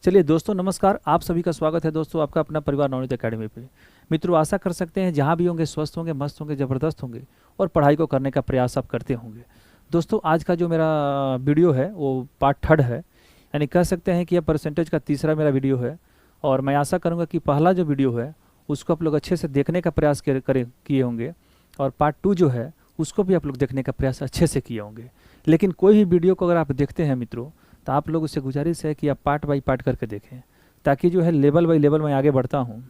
चलिए दोस्तों, नमस्कार। आप सभी का स्वागत है दोस्तों आपका अपना परिवार नवनीत एकेडमी पे। मित्रों, आशा कर सकते हैं जहाँ भी होंगे स्वस्थ होंगे, मस्त होंगे, ज़बरदस्त होंगे और पढ़ाई को करने का प्रयास आप करते होंगे। दोस्तों, आज का जो मेरा वीडियो है वो पार्ट थर्ड है, यानी कह सकते हैं कि यह परसेंटेज का तीसरा मेरा वीडियो है। और मैं आशा करूँगा कि पहला जो वीडियो है उसको आप लोग अच्छे से देखने का प्रयास किए होंगे, और पार्ट टू जो है उसको भी आप लोग देखने का प्रयास अच्छे से किए होंगे। लेकिन कोई भी वीडियो को अगर आप देखते हैं मित्रों, तो आप लोगों से गुजारिश है कि आप पार्ट बाई पार्ट करके देखें, ताकि जो है लेवल बाई लेवल मैं आगे बढ़ता हूँ।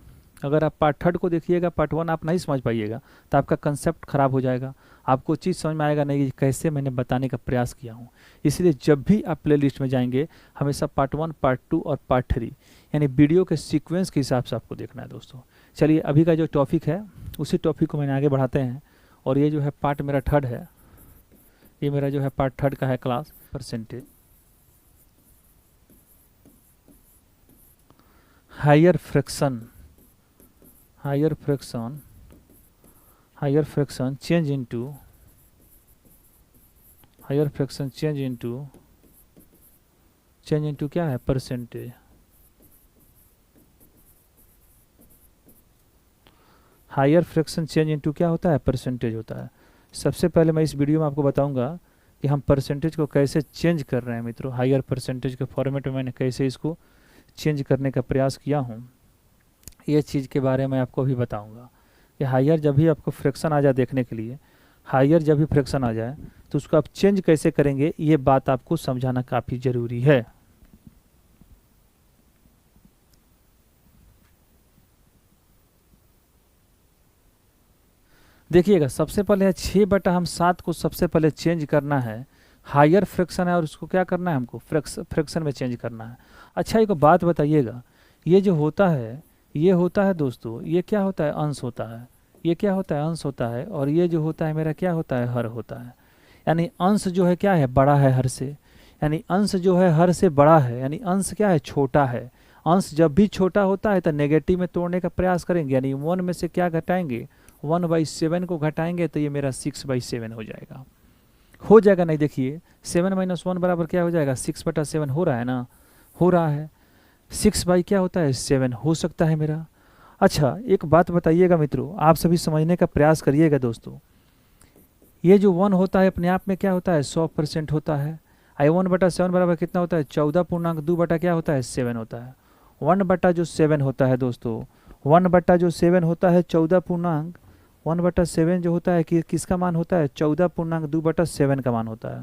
अगर आप पार्ट थर्ड को देखिएगा, पार्ट वन आप नहीं समझ पाइएगा तो आपका कंसेप्ट खराब हो जाएगा, आपको चीज़ समझ में आएगा नहीं कि कैसे मैंने बताने का प्रयास किया हूँ। इसलिए जब भी आप प्ले लिस्ट में जाएंगे, हमेशा पार्ट वन, पार्ट टू और पार्ट थ्री यानी वीडियो के सीक्वेंस के हिसाब से आपको देखना है दोस्तों। चलिए, अभी का जो टॉपिक है उसी टॉपिक को मैंने आगे बढ़ाते हैं। और ये जो है पार्ट मेरा थर्ड है, ये मेरा जो है पार्ट थर्ड का है class percentage. Higher fraction change into क्या है, percentage. Higher fraction change into क्या होता है, परसेंटेज होता है। सबसे पहले मैं इस वीडियो में आपको बताऊंगा कि हम परसेंटेज को कैसे चेंज कर रहे हैं मित्रों। हायर परसेंटेज के फॉर्मेट में मैंने कैसे इसको चेंज करने का प्रयास किया हूँ, ये चीज़ के बारे में आपको भी बताऊंगा कि हायर जब भी आपको फ्रैक्शन आ जाए देखने के लिए, हायर जब भी फ्रैक्शन आ जाए तो उसको आप चेंज कैसे करेंगे, ये बात आपको समझाना काफ़ी ज़रूरी है। देखिएगा, सबसे पहले है 6/7 को सबसे पहले चेंज करना है। हायर फ्रैक्शन है और उसको क्या करना है, हमको फ्रैक्शन में चेंज करना है। अच्छा, एक बात बताइएगा, ये जो होता है ये होता है दोस्तों, ये क्या होता है, अंश होता है। ये क्या होता है, अंश होता है। और ये जो होता है मेरा क्या होता है, हर होता है। यानी अंश जो है क्या है, बड़ा है हर से, यानी अंश जो है हर से बड़ा है, यानी अंश क्या है, छोटा है। अंश जब भी छोटा होता है तो नेगेटिव में तोड़ने का प्रयास करेंगे, यानी 1 में से क्या घटाएंगे, 1/7 को घटाएंगे तो ये मेरा 6/7 हो जाएगा। हो जाएगा नहीं, देखिए 7 - 1 बराबर क्या हो जाएगा, 6/7 हो रहा है ना, हो रहा है। 6 क्या होता है, 7 हो सकता है मेरा। अच्छा, एक बात बताइएगा मित्रों, आप सभी समझने का प्रयास करिएगा दोस्तों। ये जो 1 होता है अपने आप में क्या होता है, 100% होता है। आई 1/7 बराबर कितना होता है, 14.2 बटा क्या होता है, 7 होता है। 1/7 होता है दोस्तों, 1/7 होता है 1/7 जो होता है कि किसका मान होता है, 14.2/7 का मान होता है,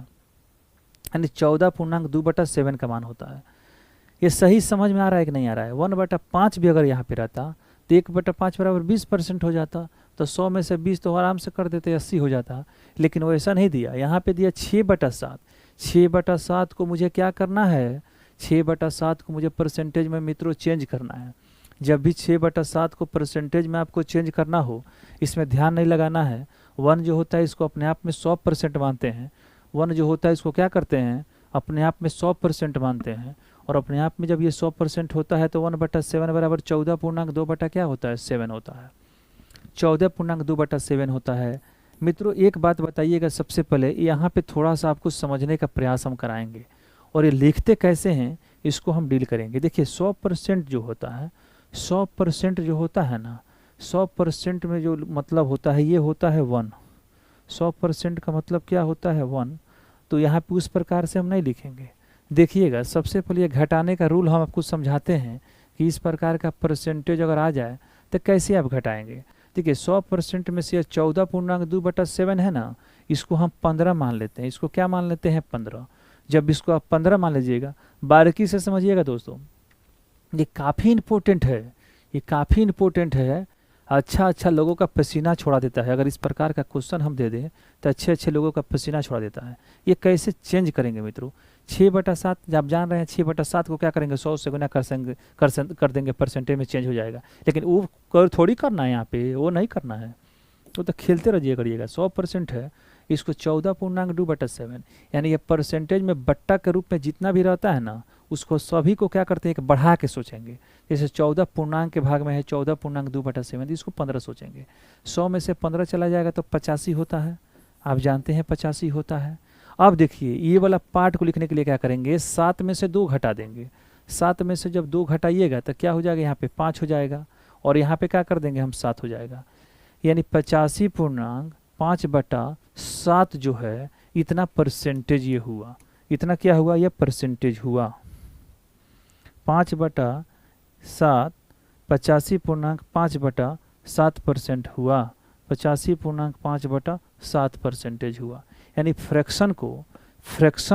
यानी 14.2/7 का मान होता है। ये सही समझ में आ रहा है कि नहीं आ रहा है। 1/5 भी अगर यहाँ पे रहता तो 1/5 बराबर 20% हो जाता, तो 100 में से 20 तो आराम से कर देते, 80 हो जाता। लेकिन वो ऐसा नहीं दिया, यहाँ पे दिया 6/7। 6/7 को मुझे क्या करना है, 6/7 को मुझे परसेंटेज में मित्रों चेंज करना है। जब भी 6/7 को परसेंटेज में आपको चेंज करना हो, इसमें ध्यान नहीं लगाना है। 1 जो होता है इसको अपने आप में 100% मानते हैं। 1 जो होता है इसको क्या करते हैं, अपने आप में 100% मानते हैं। और अपने आप में जब ये 100% होता है तो 1/7 बराबर 14.2 बटा क्या होता है, 7 होता है। 14.2/7 होता है। मित्रों, एक बात बताइएगा, सबसे पहले यहाँ पे थोड़ा सा आपको समझने का प्रयास हम कराएंगे, और ये लिखते कैसे हैं इसको हम डील करेंगे। देखिए, 100% जो होता है, 100% जो होता है ना, 100% में जो मतलब होता है ये होता है 1। 100% का मतलब क्या होता है, 1। तो यहाँ पे उस प्रकार से हम नहीं लिखेंगे। देखिएगा, सबसे पहले ये घटाने का रूल हम आपको समझाते हैं कि इस प्रकार का परसेंटेज अगर आ जाए तो कैसे आप घटाएंगे। देखिए, 100% में से 14.2/7 है ना, इसको हम 15 मान लेते हैं। इसको क्या मान लेते हैं, 15। जब इसको आप 15 मान लीजिएगा, बारीकी से समझिएगा दोस्तों, ये काफ़ी इम्पोर्टेंट है, ये काफ़ी इम्पोर्टेंट है। अच्छा लोगों का पसीना छोड़ा देता है। अगर इस प्रकार का क्वेश्चन हम दे दें तो अच्छे लोगों का पसीना छोड़ा देता है। ये कैसे चेंज करेंगे मित्रों, 6/7 जब आप जान रहे हैं, 6/7 को क्या करेंगे, 100 से गुना कर देंगे, परसेंटेज में चेंज हो जाएगा। लेकिन वो थोड़ी करना है, यहाँ पे वो नहीं करना है, वो तो खेलते रहिए करिएगा। 100% है, इसको 14.2/7 यानी ये परसेंटेज में बट्टा के रूप में जितना भी रहता है ना, उसको सभी को क्या करते हैं कि बढ़ा के सोचेंगे। जैसे 14 पूर्णांक के भाग में है 14.2/7, इसको 15 सोचेंगे। 100 में से 15 चला जाएगा तो 85 होता है, आप जानते हैं 85 होता है। अब देखिए, ये वाला पार्ट को लिखने के लिए क्या करेंगे, 7 में से 2 घटा देंगे। 7 में से जब 2 घटाइएगा तो क्या हो जाएगा, यहाँ पे 5 हो जाएगा, और यहाँ पे क्या कर देंगे हम, 7 हो जाएगा। यानी 85.5/7 जो है इतना परसेंटेज ये हुआ। इतना क्या हुआ, ये परसेंटेज हुआ। 5/7 85.5/7% हुआ। 85.5/7% हुआ। यानी फ्रैक्शन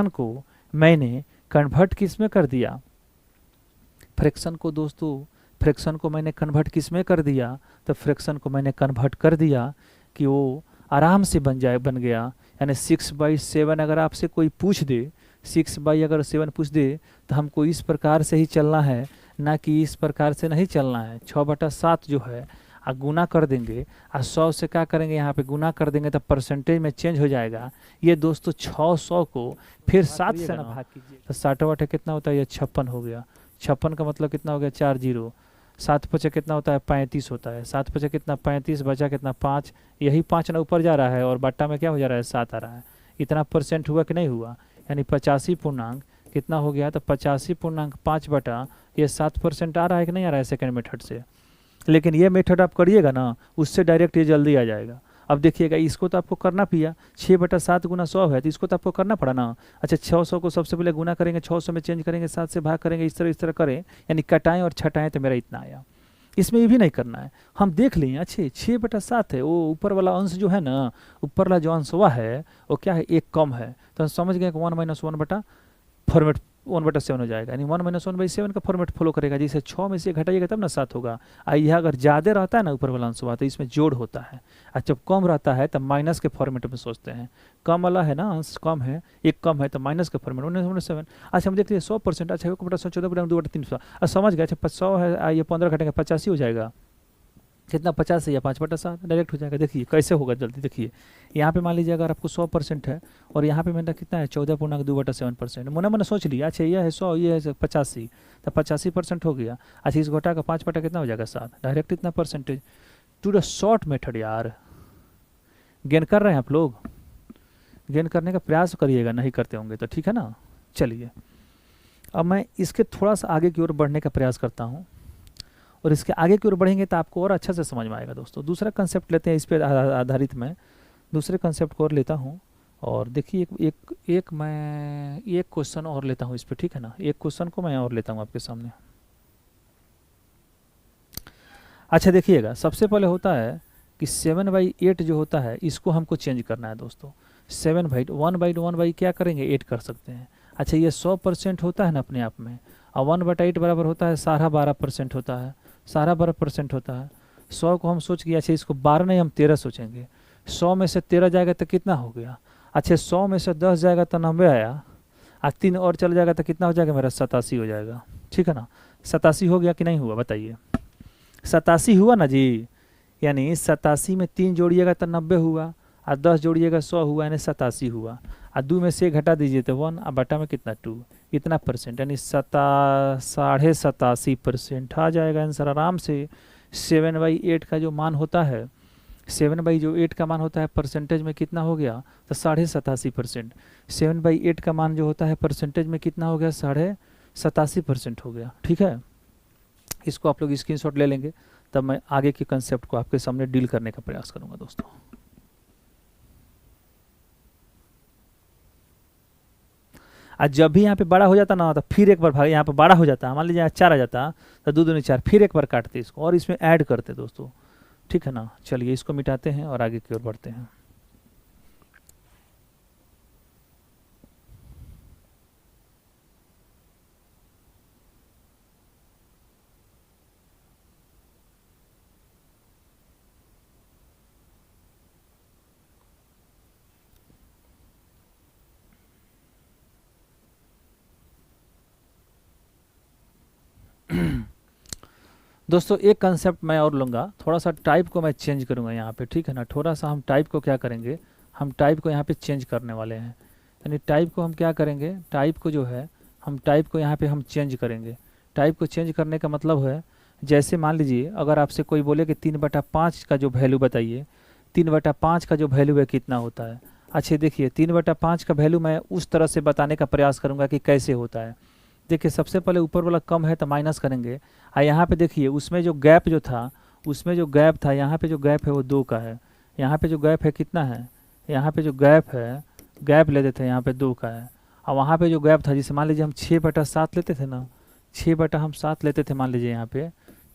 को मैंने कन्वर्ट किस में कर दिया, फ्रैक्शन को दोस्तों, फ्रैक्शन को मैंने कन्वर्ट किस में कर दिया, तो फ्रैक्शन को मैंने कन्वर्ट कर दिया कि वो आराम से बन गया। यानी 6/7 अगर आपसे कोई पूछ दे, 6/7 पूछ दे, तो हमको इस प्रकार से ही चलना है, ना कि इस प्रकार से नहीं चलना है। 6/7 जो है गुना कर देंगे, 100 से क्या करेंगे, यहाँ पे गुना कर देंगे तो परसेंटेज में चेंज हो जाएगा। ये दोस्तों 600 को फिर 7 से ना भाग कीजिए तो 60 कितना होता है, ये 56 हो गया। 56 का मतलब कितना हो गया, 4 0। 7×5 कितना होता है, 35 होता है। 7×5 कितना, 35, बचा कितना, 5। यही 5 ना ऊपर जा रहा है और बट्टा में क्या हो जा रहा है, 7 आ रहा है। इतना परसेंट हुआ कि नहीं हुआ, यानी 85 पूर्णांक कितना हो गया, तो 85.5 ये 7% आ रहा है कि नहीं आ रहा है सेकेंड मेथड से। लेकिन ये मेथड आप करिएगा ना, उससे डायरेक्ट ये जल्दी आ जाएगा। अब देखिएगा, इसको तो आपको करना पिया, 6/7 गुना 100 है, तो इसको तो आपको करना पड़ा ना। अच्छा, 600 को सबसे पहले गुना करेंगे, 600 में चेंज करेंगे, 7 से भाग करेंगे, इस तरह करें, यानी कटाएं और छटाएं तो मेरा इतना आया। इसमें ये भी नहीं करना है, हम देख लें। अच्छे 6/7 है, वो ऊपर वाला अंश जो है ना, ऊपर वाला जो अंश हुआ है वो क्या है, एक कम है, तो हम समझ गए कि 1 - 1 फॉर्मेट 1/7 हो जाएगा। यानी 1 - 1/7 का फॉर्मेट फॉलो करेगा। जैसे 6 में से घटाइएगा तब ना 7 होगा। यह अगर ज़्यादा रहता है ना ऊपर वाला अंश हुआ, तो इसमें जोड़ होता है, और जब कम रहता है तब माइनस के फॉर्मेट में सोचते हैं। कम वाला है ना, अंश कम है, एक कम है, तो माइनस के फॉर्मेट 1/7। अच्छा, हम देखते हैं 100%। अच्छा, 1/14 2/300 समझ गए। अच्छा, 100 है, ये 15 घटेंगे 85 हो जाएगा। कितना, 50 है, या 5/7 डायरेक्ट हो जाएगा। देखिए कैसे होगा जल्दी, देखिए यहाँ पे मान लीजिए अगर आपको 100% है, और यहाँ पे मैंने कितना है, 14.2/7%। मन सोच लिया, अच्छा ये है 100, ये है 85, तो 85% हो गया। अच्छा, इस घटा का 5 बटा कितना हो जाएगा, 7, डायरेक्ट इतना percentage. To the short method यार, गेन कर रहे हैं आप लोग, गेन करने का प्रयास करिएगा, नहीं करते होंगे तो ठीक है ना। चलिए, अब मैं इसके थोड़ा सा आगे की ओर बढ़ने का प्रयास करता हूँ, और इसके आगे की ओर बढ़ेंगे तो आपको और अच्छा से समझ में आएगा। दोस्तों, दूसरा कंसेप्ट लेते हैं, इस पर आधारित मैं दूसरे कंसेप्ट को और लेता हूँ। और देखिए, मैं एक क्वेश्चन और लेता हूँ इस पर, ठीक है ना। एक क्वेश्चन को मैं और लेता हूँ आपके सामने। अच्छा, देखिएगा, सबसे पहले होता है कि 7/8 जो होता है, इसको हमको चेंज करना है दोस्तों। 1/1 क्या करेंगे, 8 कर सकते हैं। अच्छा, ये 100% होता है ना अपने आप में, और 1/8 बराबर होता है 12.5% होता है, 12.5% होता है। 100 को हम सोच गया, अच्छा इसको 12 नहीं, हम 13 सोचेंगे। 100 में से 13 जाएगा तो कितना हो गया, अच्छा 100 में से 10 जाएगा तो 90 आया, 3 और चल जाएगा तो कितना हो जाएगा मेरा, 87 हो जाएगा। ठीक है ना, 87 हो गया कि नहीं हुआ, बताइए। 87 हुआ ना जी, यानी 87 में 3 जोड़िएगा तो 90 हुआ, और 10 जोड़िएगा 100 हुआ, यानी 87 हुआ। और 2 में से घटा दीजिए तो 1, और बटा में कितना 2, इतना परसेंट, यानी 87.5% आ जाएगा आंसर आराम से। 7/8 का जो मान होता है, 7/8 का मान होता है परसेंटेज में कितना हो गया, तो 87.5%। 7/8 का मान जो होता है परसेंटेज में कितना हो गया, 87.5% हो गया। ठीक है, इसको आप लोग स्क्रीनशॉट ले लेंगे, तब मैं आगे के कंसेप्ट को आपके सामने डील करने का प्रयास करूंगा दोस्तों। आज जब भी यहाँ पे बड़ा हो जाता ना, तो फिर एक बार भाग, यहाँ पे बड़ा हो जाता, मान लीजिए 4 आ जाता, तो 2 दूनी 4, फिर एक बार काटते इसको और इसमें ऐड करते दोस्तों। ठीक है ना, चलिए इसको मिटाते हैं और आगे की ओर बढ़ते हैं। दोस्तों, एक कंसेप्ट मैं और लूँगा, थोड़ा सा टाइप को मैं चेंज करूँगा यहाँ पे। ठीक है ना, थोड़ा सा हम टाइप को क्या करेंगे, हम टाइप को यहाँ पे चेंज करने वाले हैं। यानी टाइप को हम क्या करेंगे, टाइप को जो है हम टाइप को यहाँ पे हम चेंज करेंगे। टाइप को चेंज करने का मतलब है, जैसे मान लीजिए अगर आपसे कोई बोले कि 3/5 का जो वैल्यू बताइए, 3/5 का जो वैल्यू है कितना होता है। अच्छा देखिए, 3/5 का वैल्यू मैं उस तरह से बताने का प्रयास करूँगा कि कैसे होता है। देखिए सबसे पहले ऊपर वाला कम है तो माइनस करेंगे। यहाँ पे देखिए उसमें जो गैप जो था, उसमें जो गैप था, यहाँ पे जो गैप है वो 2 का है। यहाँ पे जो गैप है कितना है, यहाँ पे जो गैप है, गैप लेते थे यहाँ पे 2 का है। और वहाँ पे जो गैप था, जिसे मान लीजिए हम 6/7 लेते थे ना, 6/7 लेते थे, मान लीजिए यहाँ पे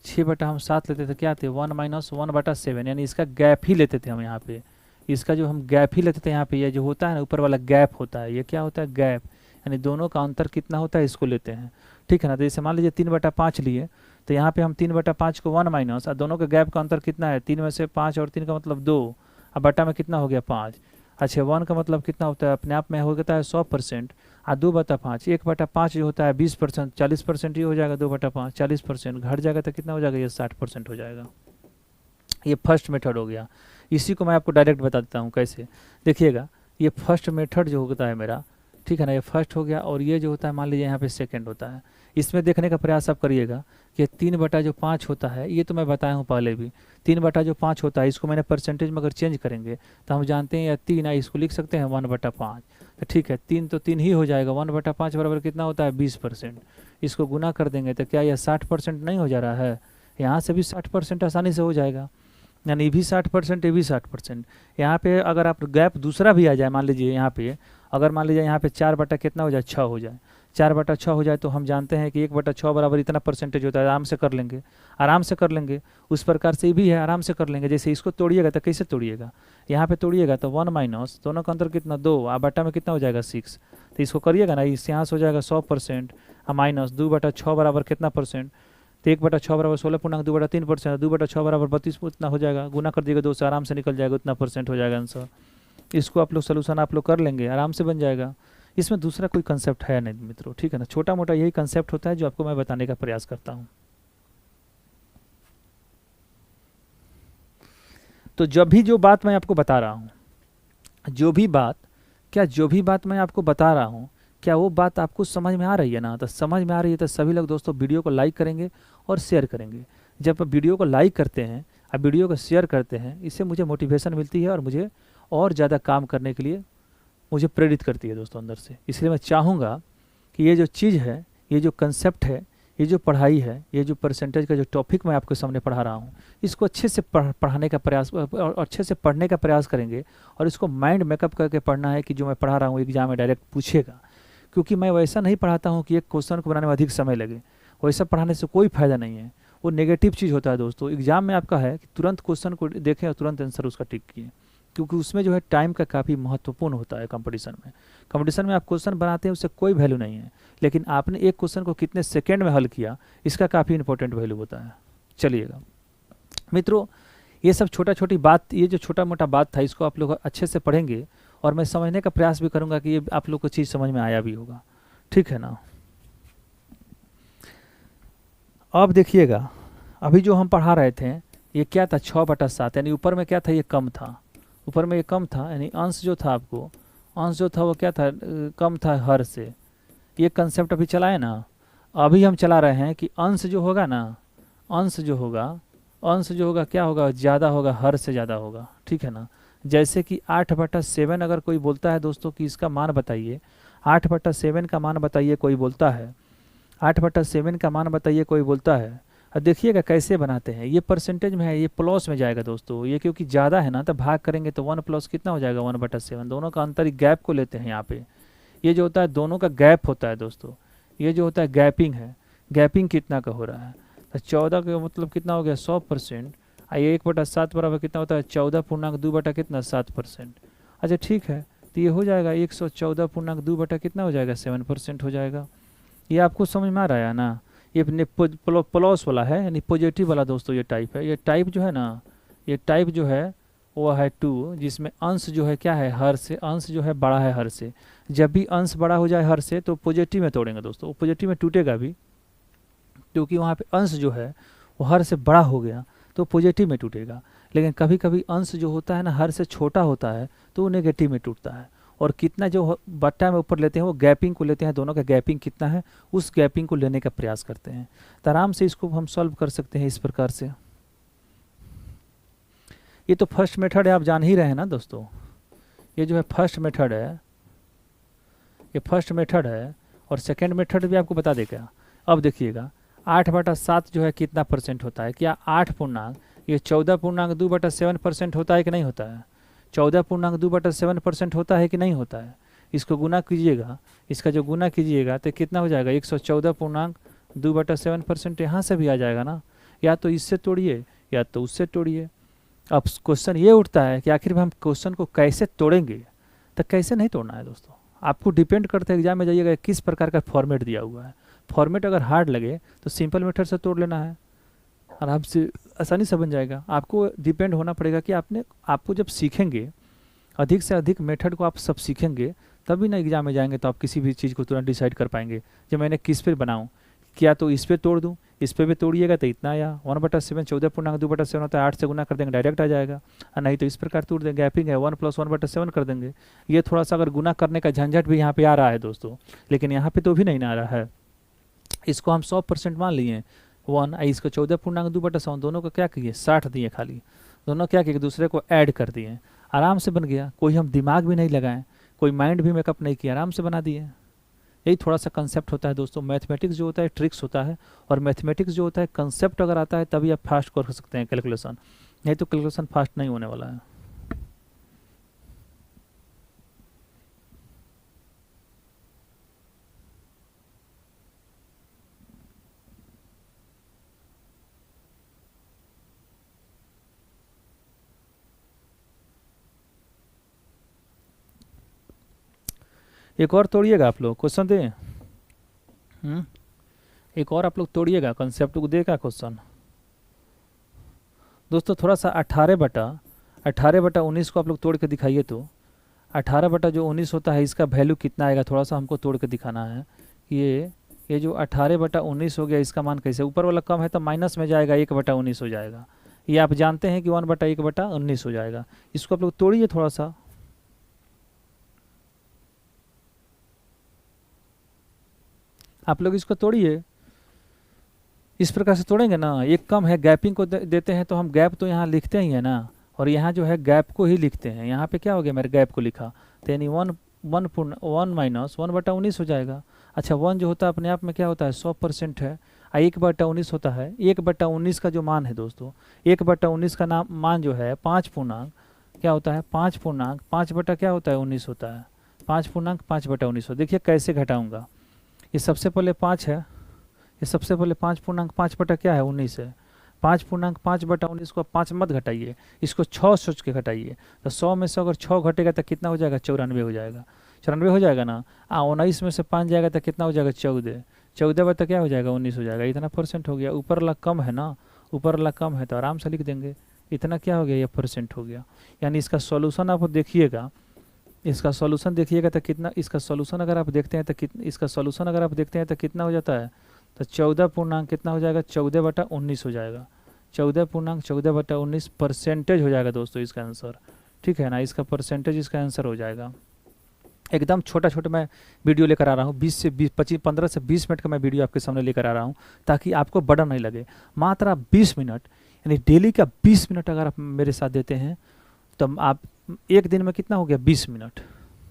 6/7 लेते थे, क्या थे 1 - 1/7, यानी इसका गैप ही लेते थे हम यहाँ पे। इसका जो हम गैप ही लेते थे यहाँ पे, ये जो होता है ना ऊपर वाला गैप होता है, ये क्या होता है गैप, यानी दोनों का अंतर कितना होता है इसको लेते हैं, ठीक है ना। तो जैसे मान लीजिए 3/5 लिए, तो यहाँ पे हम 3/5 को 1 माइनस, और दोनों के गैप का अंतर कितना है 3 में से 5, और 3 का मतलब 2, अब बटा में कितना हो गया 5। अच्छा 1 का मतलब कितना होता है अपने आप में हो जाता है 100%, और 2/5, 1/5 जो होता है 20%, 40% ये हो जाएगा 2/5, 40% घट जाएगा तो कितना हो जाएगा ये 60% हो जाएगा। ये फर्स्ट मेथड हो गया। इसी को मैं आपको डायरेक्ट बता देता हूँ कैसे। देखिएगा ये फर्स्ट मेथड जो होता है मेरा, ठीक है ना, ये फर्स्ट हो गया, और ये जो होता है मान लीजिए यहाँ पे सेकंड होता है। इसमें देखने का प्रयास आप करिएगा कि 3/5 होता है, ये तो मैं बताया हूँ पहले भी, 3/5 होता है, इसको मैंने परसेंटेज में अगर चेंज करेंगे तो हम जानते हैं या 3 है, इसको लिख सकते हैं 1/5। तो ठीक है 3 तो 3 ही हो जाएगा, 1/5 बराबर कितना होता है 20%। इसको गुना कर देंगे तो क्या यह 60% नहीं हो जा रहा है, यहाँ से भी 60% आसानी से हो जाएगा, यानी ये भी 60%, ये भी 60%। यहाँ पे अगर आप गैप दूसरा भी आ जाए, मान लीजिए यहाँ पे अगर मान लीजिए यहाँ पे 4 कितना हो जाए 6 हो जाए, 4/6 हो जाए, तो हम जानते हैं कि 1/6 बराबर इतना परसेंटेज होता है, आराम से कर लेंगे, आराम से कर लेंगे। उस प्रकार से भी है, आराम से कर लेंगे। जैसे इसको तोड़िएगा तो कैसे तोड़िएगा, यहाँ पे तोड़िएगा तो 1 माइनस, दोनों का अंतर कितना 2, और बटा में कितना हो जाएगा 6, तो इसको करिएगा ना, इस यहाँ से हो जाएगा 100%, माइनस 2/6 बराबर कितना परसेंट, तो 1/6 बराबर 16.2/3%, 2/6 बराबर 32 उतना हो जाएगा, गुना कर दिएगा 2 से, आराम से निकल जाएगा, उतना परसेंट हो जाएगा आंसर। इसको आप लोग सोल्यूशन आप लोग कर लेंगे, आराम से बन जाएगा। इसमें दूसरा कोई कंसेप्ट है नहीं मित्रों, ठीक है ना, छोटा मोटा यही कंसेप्ट होता है जो आपको मैं बताने का प्रयास करता हूँ। तो जब भी जो बात मैं आपको बता रहा हूँ, जो भी बात मैं आपको बता रहा हूँ, क्या वो बात आपको समझ में आ रही है ना, तो समझ में आ रही है तो सभी लोग दोस्तों वीडियो को लाइक करेंगे और शेयर करेंगे। जब आप वीडियो को लाइक करते हैं और वीडियो को शेयर करते हैं, इससे मुझे मोटिवेशन मिलती है और मुझे और ज़्यादा काम करने के लिए मुझे प्रेरित करती है दोस्तों अंदर से। इसलिए मैं चाहूँगा कि ये जो चीज़ है, ये जो कंसेप्ट है, ये जो पढ़ाई है, ये जो परसेंटेज का जो टॉपिक मैं आपके सामने पढ़ा रहा हूँ, इसको अच्छे से पढ़ाने का प्रयास और अच्छे से पढ़ने का प्रयास करेंगे, और इसको माइंड मेकअप करके पढ़ना है कि जो मैं पढ़ा रहा हूँ एग्जाम में डायरेक्ट पूछेगा। क्योंकि मैं वैसा नहीं पढ़ाता हूँ कि एक क्वेश्चन को बनाने में अधिक समय लगे, वैसा पढ़ाने से कोई फ़ायदा नहीं है, वो नेगेटिव चीज़ होता है दोस्तों। एग्जाम में आपका है कि तुरंत क्वेश्चन को देखें और तुरंत आंसर उसका टिक किए, क्योंकि उसमें जो है टाइम का काफ़ी महत्वपूर्ण होता है। कंपटीशन में आप क्वेश्चन बनाते हैं उससे कोई वैल्यू नहीं है, लेकिन आपने एक क्वेश्चन को कितने सेकेंड में हल किया, इसका काफ़ी इंपॉर्टेंट वैल्यू होता है। चलिएगा मित्रों, ये सब छोटी बात, ये जो छोटा मोटा बात था, इसको आप लोग अच्छे से पढ़ेंगे और मैं समझने का प्रयास भी करूँगा कि ये आप लोग को चीज़ समझ में आया भी होगा, ठीक है ना। अब देखिएगा अभी जो हम पढ़ा रहे थे ये क्या था 6/7, यानी ऊपर में क्या था, ये कम था, ऊपर में ये कम था, यानी अंश जो था आपको, अंश जो था वो क्या था कम था हर से। ये कंसेप्ट अभी चला है ना, अभी हम चला रहे हैं कि अंश जो होगा ना, अंश जो होगा क्या होगा, ज़्यादा होगा, हर से ज़्यादा होगा, ठीक है ना। जैसे कि 8/7 अगर कोई बोलता है दोस्तों कि इसका मान बताइए, 8/7 का मान बताइए कोई बोलता है, 8/7 का मान बताइए कोई बोलता है। अब देखिएगा कैसे बनाते हैं, ये परसेंटेज में है, ये प्लस में जाएगा दोस्तों, ये क्योंकि ज़्यादा है ना तो भाग करेंगे तो 1 प्लस कितना हो जाएगा 1/7, दोनों का अंतर गैप को लेते हैं यहाँ पे। ये जो होता है दोनों का गैप होता है दोस्तों, ये जो होता है गैपिंग है, गैपिंग कितना का हो रहा है, तो 14 का मतलब कितना हो गया 100%, ये 1/7 बराबर कितना होता है 14.2 बटा कितना 7%। अच्छा ठीक है, तो ये हो जाएगा 114.2 बटा कितना हो जाएगा 7% हो जाएगा। ये आपको समझ में आ रहा है ना, ये प्लस वाला है यानी पॉजिटिव वाला दोस्तों, ये टाइप है। ये टाइप जो है ना, ये टाइप जो है वो है 2, जिसमें अंश जो है क्या है हर से, अंश जो है बड़ा है हर से। जब भी अंश बड़ा हो जाए हर से तो पॉजिटिव में तोड़ेंगे दोस्तों, पॉजिटिव में टूटेगा भी, क्योंकि वहाँ पे अंश जो है वो हर से बड़ा हो गया तो पॉजिटिव में टूटेगा। लेकिन कभी कभी अंश जो होता है ना हर से छोटा होता है तो वो नेगेटिव में टूटता है। और कितना जो बट्टा में ऊपर लेते हैं वो गैपिंग को लेते हैं, दोनों का गैपिंग कितना है उस गैपिंग को लेने का प्रयास करते हैं। तो आराम से इसको हम सॉल्व कर सकते हैं इस प्रकार से। ये तो फर्स्ट मेथड है, आप जान ही रहे हैं ना दोस्तों, ये जो है फर्स्ट मेथड है, ये फर्स्ट मेथड है। और सेकेंड मेथड भी आपको बता देगा। अब देखिएगा 8/7 जो है कितना परसेंट होता है, क्या 8 पूर्णांक ये 14.2/7% होता है कि नहीं होता है? 14.2/7% होता है कि नहीं होता है? इसको गुना कीजिएगा, इसका जो गुना कीजिएगा तो कितना हो जाएगा 114.2/7%। यहाँ से भी आ जाएगा ना, या तो इससे तोड़िए या तो उससे तोड़िए। अब क्वेश्चन ये उठता है कि आखिर में हम क्वेश्चन को कैसे तोड़ेंगे? तो कैसे नहीं तोड़ना है दोस्तों, आपको डिपेंड करता है एग्जाम में जाइएगा किस प्रकार का फॉर्मेट दिया हुआ है। फॉर्मेट अगर हार्ड लगे तो सिंपल मेथड से तोड़ लेना है, आराम से आसानी से बन जाएगा। आपको डिपेंड होना पड़ेगा कि आपको जब सीखेंगे अधिक से अधिक मेथड को आप सब सीखेंगे तभी ना एग्जाम में जाएंगे तो आप किसी भी चीज़ को तुरंत डिसाइड कर पाएंगे। जब मैंने किस पे बनाऊँ, क्या तो इस पे तोड़ दूँ, इस पे भी तोड़िएगा तो इतना आया 1/7, 14.2/7 होता है, 8 से गुना कर देंगे डायरेक्ट आ जाएगा। और नहीं तो इस प्रकार तोड़ देंगे, गैपिंग है 1 + 1/7 कर देंगे। ये थोड़ा सा अगर गुना करने का झंझट भी यहाँ पे आ रहा है दोस्तों, लेकिन यहाँ पे तो भी नहीं आ रहा है। इसको हम 100% मान लिए 1, इसको 14.2/7, दोनों को क्या किए 60 दिए, खाली दोनों क्या किए दूसरे को ऐड कर दिए, आराम से बन गया। कोई हम दिमाग भी नहीं लगाएं, कोई माइंड भी मेकअप नहीं किया, आराम से बना दिए। यही थोड़ा सा कंसेप्ट होता है दोस्तों। मैथमेटिक्स जो होता है ट्रिक्स होता है, और मैथमेटिक्स जो होता है कंसेप्ट अगर आता है तभी आप फास्ट कर सकते हैं कैलकुलेशन, नहीं तो कैलकुलेशन फास्ट नहीं होने वाला है। एक और तोड़िएगा आप लोग, क्वेश्चन दें। एक और आप लोग तोड़िएगा, कंसेप्ट को देगा क्वेश्चन दोस्तों। थोड़ा सा 18/19 को आप लोग तोड़ के दिखाइए। तो 18/19 होता है, इसका वैल्यू कितना आएगा, थोड़ा सा हमको तोड़ के दिखाना है। ये जो 18/19 हो गया, इसका मान कैसे, ऊपर वाला कम है तो माइनस में जाएगा, 1/19 हो जाएगा। ये आप जानते हैं कि 1/1/19 हो जाएगा। इसको आप लोग तोड़िए थोड़ा सा, आप लोग इसको तोड़िए। इस प्रकार से तोड़ेंगे ना, एक कम है, गैपिंग को देते हैं तो हम गैप तो यहाँ लिखते ही है ना, और यहाँ जो है गैप को ही लिखते हैं। यहाँ पे क्या हो गया, मेरे गैप को लिखा तो यानी 1 - 1/19 हो जाएगा। अच्छा 1 जो होता है अपने आप में क्या होता है 100% है, 1/19 होता है। 1/19 का जो मान है दोस्तों, 1/19 का मान जो है 5 पूर्णांक क्या होता है 5 पूर्णांक 5 बटा क्या होता है 19 होता है। 5 पूर्णांक 5/19 हो। देखिए कैसे घटाऊंगा, ये सबसे पहले 5 है, ये सबसे पहले 5 पूर्णांक 5 बटा क्या है 19 है। 5 पूर्णांक 5/19 को 5 मत घटाइए, इसको 6 सोच के घटाइए। तो 100 में से अगर 6 घटेगा तो कितना हो जाएगा 94 हो जाएगा। 94 हो जाएगा ना। 19 में से 5 जाएगा तो कितना हो जाएगा 14, 14 बता क्या हो जाएगा 19 हो जाएगा। इतना परसेंट हो गया, ऊपर वाला कम है ना, ऊपर वाला कम है तो आराम से लिख देंगे। इतना क्या हो गया, ये परसेंट हो गया। यानी इसका सॉल्यूशन आप देखिएगा, इसका सॉल्यूशन देखिएगा तो कितना, इसका सॉल्यूशन अगर आप देखते हैं तो कितना, इसका सॉल्यूशन अगर आप देखते हैं तो कितना हो जाता है, तो 14 पूर्णांक कितना हो जाएगा 14/19 हो जाएगा। 14 पूर्णांक 14/19 परसेंटेज हो जाएगा दोस्तों इसका आंसर, ठीक है ना। इसका परसेंटेज इसका आंसर हो जाएगा। एकदम छोटा छोटा मैं वीडियो लेकर आ रहा हूँ, 20 से 20 25 15 से 20 मिनट का मैं वीडियो आपके सामने लेकर आ रहा हूँ, ताकि आपको बर्डन नहीं लगे। मात्र आप 20 मिनट यानी डेली का 20 मिनट अगर आप मेरे साथ देते हैं तो आप एक दिन में कितना हो गया 20 मिनट,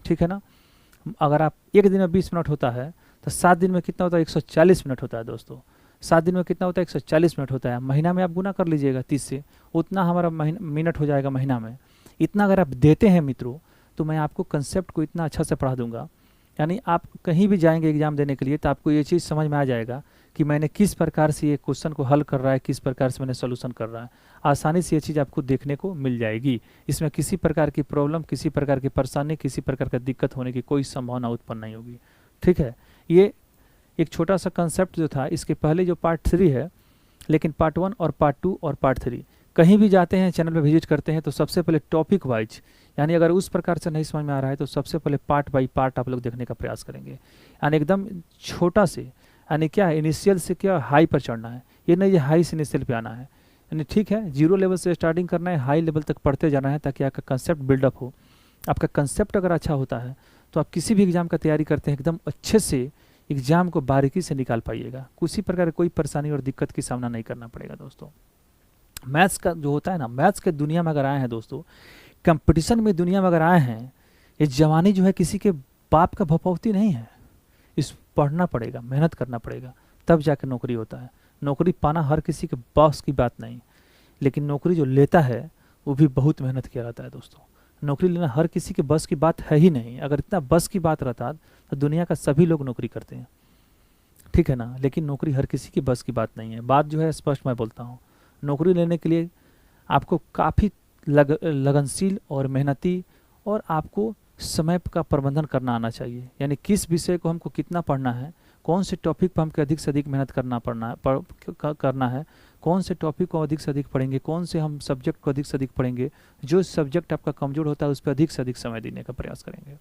ठीक है ना। अगर आप एक दिन में 20 मिनट होता है तो 7 दिन में कितना होता है 140 मिनट होता है दोस्तों। 7 दिन में कितना होता है 140 मिनट होता है। महीना में आप गुना कर लीजिएगा 30 से, उतना हमारा मिनट हो जाएगा महीना में। इतना अगर आप देते हैं मित्रों तो मैं आपको कंसेप्ट को इतना अच्छा से पढ़ा दूंगा, यानी आप कहीं भी जाएंगे एग्जाम देने के लिए तो आपको ये चीज़ समझ में आ जाएगा कि मैंने किस प्रकार से ये क्वेश्चन को हल कर रहा है, किस प्रकार से मैंने सोल्यूशन कर रहा है। आसानी से ये चीज़ आपको देखने को मिल जाएगी। इसमें किसी प्रकार की प्रॉब्लम, किसी प्रकार की परेशानी, किसी प्रकार का दिक्कत होने की कोई संभावना उत्पन्न नहीं होगी, ठीक है। ये एक छोटा सा कंसेप्ट जो था, इसके पहले जो पार्ट 3 है, लेकिन पार्ट 1 और पार्ट 2 और पार्ट 3 कहीं भी जाते हैं चैनल पर विजिट करते हैं तो सबसे पहले टॉपिक वाइज, यानी अगर उस प्रकार से नहीं समझ में आ रहा है तो सबसे पहले पार्ट बाई पार्ट आप लोग देखने का प्रयास करेंगे। यानी एकदम छोटा से, यानी क्या है इनिशियल से क्या हाई पर चढ़ना है, ये नहीं ये हाई से इनिशियल पे आना है, यानी ठीक है 0 लेवल से स्टार्टिंग करना है, हाई लेवल तक पढ़ते जाना है, ताकि आपका कंसेप्ट बिल्डअप हो। आपका कंसेप्ट अगर अच्छा होता है तो आप किसी भी एग्जाम का तैयारी करते हैं एकदम अच्छे से एग्जाम को बारीकी से निकाल पाइएगा। किसी प्रकार कोई परेशानी और दिक्कत की सामना नहीं करना पड़ेगा दोस्तों। मैथ्स का जो होता है ना, मैथ्स के दुनिया में अगर आए हैं दोस्तों, कंपटीशन में दुनिया में अगर आए हैं, ये जवानी जो है किसी के बाप का भपौती नहीं है। इस पढ़ना पड़ेगा, मेहनत करना पड़ेगा, तब जाकर नौकरी होता है। नौकरी पाना हर किसी के बस की बात नहीं, लेकिन नौकरी जो लेता है वो भी बहुत मेहनत किया रहता है दोस्तों। नौकरी लेना हर किसी के बस की बात है ही नहीं। अगर इतना बस की बात रहता तो दुनिया का सभी लोग नौकरी करते हैं, ठीक है ना। लेकिन नौकरी हर किसी की बस की बात नहीं है। बात जो है स्पष्ट मैं बोलता हूँ, नौकरी लेने के लिए आपको काफ़ी लगनशील और मेहनती और आपको समय का प्रबंधन करना आना चाहिए। यानी किस विषय को हमको कितना पढ़ना है, कौन से टॉपिक पर हमको अधिक से अधिक मेहनत करना है, कौन से टॉपिक को अधिक से अधिक पढ़ेंगे, कौन से हम सब्जेक्ट को अधिक से अधिक पढ़ेंगे, जो सब्जेक्ट आपका कमज़ोर होता है उस पर अधिक से अधिक समय देने का प्रयास करेंगे।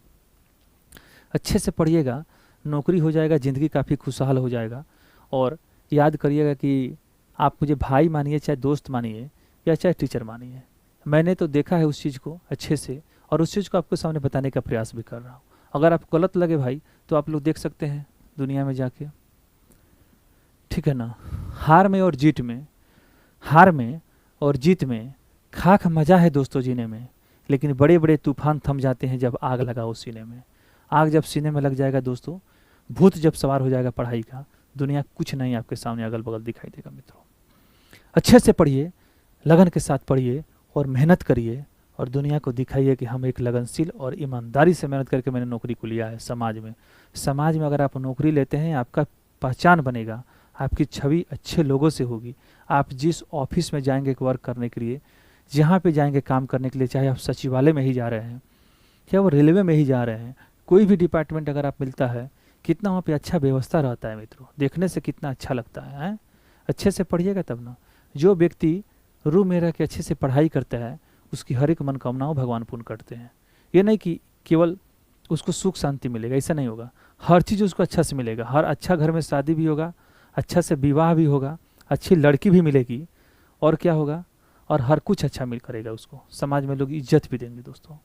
अच्छे से पढ़िएगा, नौकरी हो जाएगा, ज़िंदगी काफ़ी खुशहाल हो जाएगा। और याद करिएगा कि आप मुझे भाई मानिए, चाहे दोस्त मानिए या चाहे टीचर मानिए, मैंने तो देखा है उस चीज़ को अच्छे से, और उस चीज़ को आपके सामने बताने का प्रयास भी कर रहा हूँ। अगर आपको गलत लगे भाई तो आप लोग देख सकते हैं दुनिया में जाके, ठीक है ना। हार में और जीत में खाक मज़ा है दोस्तों जीने में, लेकिन बड़े बड़े तूफान थम जाते हैं जब आग लगा उस सीने में। आग जब सीने में लग जाएगा दोस्तों, भूत जब सवार हो जाएगा पढ़ाई का, दुनिया कुछ नहीं आपके सामने अगल बगल दिखाई देगा। मित्रों, अच्छे से पढ़िए, लगन के साथ पढ़िए और मेहनत करिए, और दुनिया को दिखाइए कि हम एक लगनशील और ईमानदारी से मेहनत करके मैंने नौकरी को लिया है समाज में। अगर आप नौकरी लेते हैं, आपका पहचान बनेगा, आपकी छवि अच्छे लोगों से होगी। आप जिस ऑफिस में जाएंगे वर्क करने के लिए, जहाँ पे जाएंगे काम करने के लिए, चाहे आप सचिवालय में ही जा रहे हैं, चाहे वो रेलवे में ही जा रहे हैं, कोई भी डिपार्टमेंट अगर आप मिलता है, कितना वहाँ पे अच्छा व्यवस्था रहता है मित्रों, देखने से कितना अच्छा लगता है। अच्छे से पढ़िएगा तब ना। जो व्यक्ति रूम में रह के अच्छे से पढ़ाई करता है, उसकी हर एक मनोकामनाओं भगवान पूर्ण करते हैं। ये नहीं कि केवल उसको सुख शांति मिलेगा, ऐसा नहीं होगा। हर चीज़ उसको अच्छा से मिलेगा। हर अच्छा घर में शादी भी होगा, अच्छा से विवाह भी होगा, अच्छी लड़की भी मिलेगी, और क्या होगा, और हर कुछ अच्छा मिल करेगा उसको। समाज में लोग इज्जत भी देंगे दोस्तों।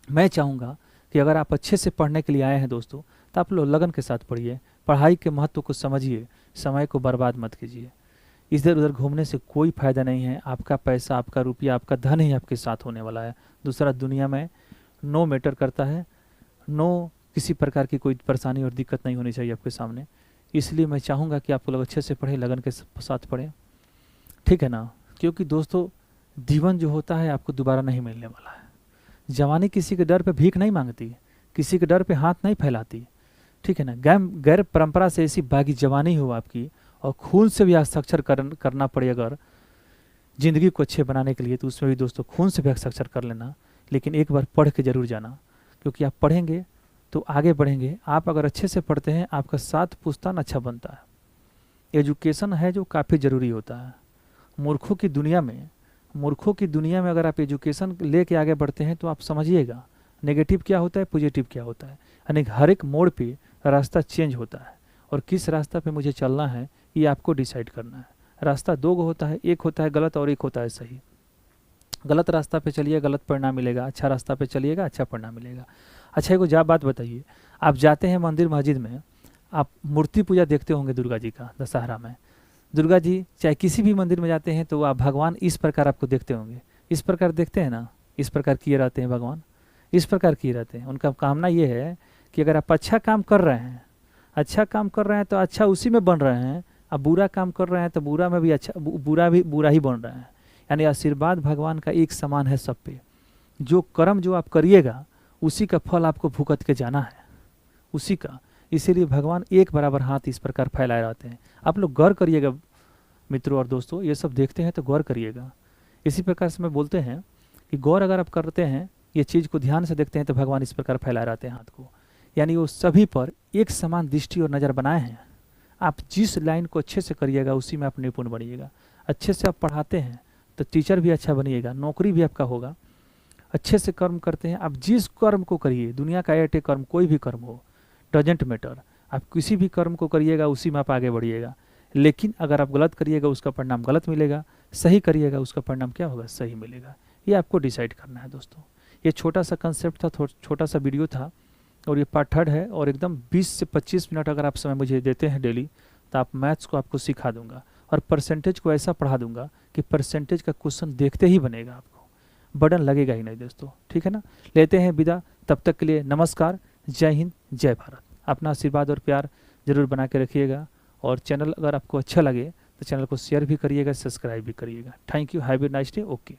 मैं चाहूँगा कि अगर आप अच्छे से पढ़ने के लिए आए हैं दोस्तों, तो आप लोग लगन के साथ पढ़िए, पढ़ाई के महत्व को समझिए, समय को बर्बाद मत कीजिए। इधर उधर घूमने से कोई फ़ायदा नहीं है। आपका पैसा, आपका रुपया, आपका धन ही आपके साथ होने वाला है। दूसरा, दुनिया में नो मैटर करता है, नो किसी प्रकार की कोई परेशानी और दिक्कत नहीं होनी चाहिए आपके सामने। इसलिए मैं चाहूँगा कि आप लोग अच्छे से पढ़ें, लगन के साथ पढ़ें, ठीक है ना। क्योंकि दोस्तों, जीवन जो होता है आपको दोबारा नहीं मिलने वाला है। जवानी किसी के डर पे भीख नहीं मांगती, किसी के डर पे हाथ नहीं फैलाती, ठीक है ना। गैर परंपरा से ऐसी बागी जवानी हो आपकी, और खून से भी हस्ताक्षर करना पड़े अगर ज़िंदगी को अच्छे बनाने के लिए, तो उसमें भी दोस्तों खून से भी हस्ताक्षर कर लेना। लेकिन एक बार पढ़ के ज़रूर जाना, क्योंकि आप पढ़ेंगे तो आगे बढ़ेंगे। आप अगर अच्छे से पढ़ते हैं, आपका सात पुस्तान अच्छा बनता है। एजुकेशन है जो काफ़ी ज़रूरी होता है। मूर्खों की दुनिया में अगर आप एजुकेशन लेके आगे बढ़ते हैं, तो आप समझिएगा नेगेटिव क्या होता है, पॉजिटिव क्या होता है। यानी हर एक मोड़ पे रास्ता चेंज होता है, और किस रास्ता पे मुझे चलना है ये आपको डिसाइड करना है। रास्ता दो होता है, एक होता है गलत और एक होता है सही। गलत रास्ता पे चलिए, गलत परिणाम मिलेगा। अच्छा रास्ता पे चलिएगा, अच्छा परिणाम मिलेगा। अच्छा, एक बात बताइए, आप जाते हैं मंदिर मस्जिद में, आप मूर्ति पूजा देखते होंगे दुर्गा जी का दशहरा में। दुर्गा जी चाहे किसी भी मंदिर में जाते हैं तो आप भगवान इस प्रकार आपको देखते होंगे, इस प्रकार देखते हैं ना, इस प्रकार किए रहते हैं भगवान, इस प्रकार किए रहते हैं। उनका कामना ये है कि अगर आप अच्छा काम कर रहे हैं तो अच्छा उसी में बन रहे हैं, अब बुरा काम कर रहे हैं तो बुरा में भी अच्छा, बुरा ही बन रहे हैं। यानी आशीर्वाद भगवान का एक समान है सब पे। जो कर्म जो आप करिएगा उसी का फल आपको भुगत के जाना है, उसी का। इसीलिए भगवान एक बराबर हाथ इस प्रकार फैलाए रहते हैं। आप लोग गौर करिएगा मित्रों और दोस्तों, ये सब देखते हैं तो गौर करिएगा। इसी प्रकार से मैं बोलते हैं कि गौर अगर आप करते हैं, ये चीज़ को ध्यान से देखते हैं, तो भगवान इस प्रकार फैलाए रहते हैं हाथ को। यानी वो सभी पर एक समान दृष्टि और नज़र बनाए हैं। आप जिस लाइन को अच्छे से करिएगा उसी में आप निपुण बनिएगा। अच्छे से आप पढ़ाते हैं तो टीचर भी अच्छा बनिएगा, नौकरी भी आपका होगा। अच्छे से कर्म करते हैं, आप जिस कर्म को करिए, दुनिया का ऐटे कर्म, कोई भी कर्म हो, डजेंट मैटर, आप किसी भी कर्म को करिएगा उसी में आप आगे बढ़िएगा। लेकिन अगर आप गलत करिएगा उसका परिणाम गलत मिलेगा, सही करिएगा उसका परिणाम क्या होगा, सही मिलेगा। ये आपको डिसाइड करना है दोस्तों। ये छोटा सा कंसेप्ट था, छोटा सा वीडियो था, और ये पार्ट 3 है। और एकदम 20 से 25 मिनट अगर आप समय मुझे देते हैं डेली, तो आप मैथ्स को आपको सिखा दूंगा, और परसेंटेज को ऐसा पढ़ा दूंगा कि परसेंटेज का क्वेश्चन देखते ही बनेगा, आपको बर्डन लगेगा ही नहीं दोस्तों, ठीक है ना। लेते हैं विदा, तब तक के लिए नमस्कार, जय हिंद, जय भारत। अपना आशीर्वाद और प्यार ज़रूर बना के रखिएगा, और चैनल अगर आपको अच्छा लगे तो चैनल को शेयर भी करिएगा, सब्सक्राइब भी करिएगा। Thank you, have a nice day. Okay.